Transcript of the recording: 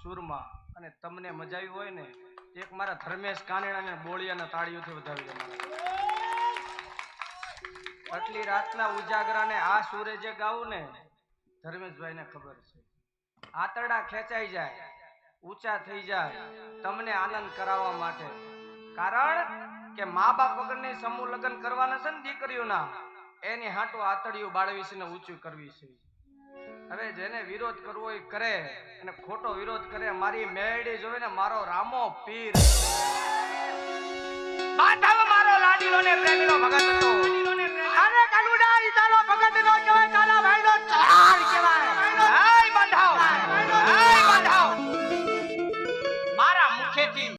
સુરમાં અને તમને મજા આવી હોય ને એક મારા ધર્મેશ કાનેડાને બોળિયાના તાળીઓથી વધાવી દો. આટલી રાતના ઉજાગરાને આ સુરે જે ગાવું ને ધર્મેશભાઈને ખબર છે. આતરડા ખેંચાઈ જાય, ઊંચા થઈ જાય તમને આનંદ કરાવવા માટે. કારણ કે મા બાપ વગરની સમૂહ લગ્ન કરવાના છે ને દીકરીઓના, એની હાટું આતડિયું બાળવી છે ને ઊંચું કરવી છે. હવે જેને વિરોધ કરવો એ કરે અને ખોટો વિરોધ કરે. મારી મેળી જોવે ને મારો રામો પીર, મારો લાડીલો ને પ્રેમીનો ભગત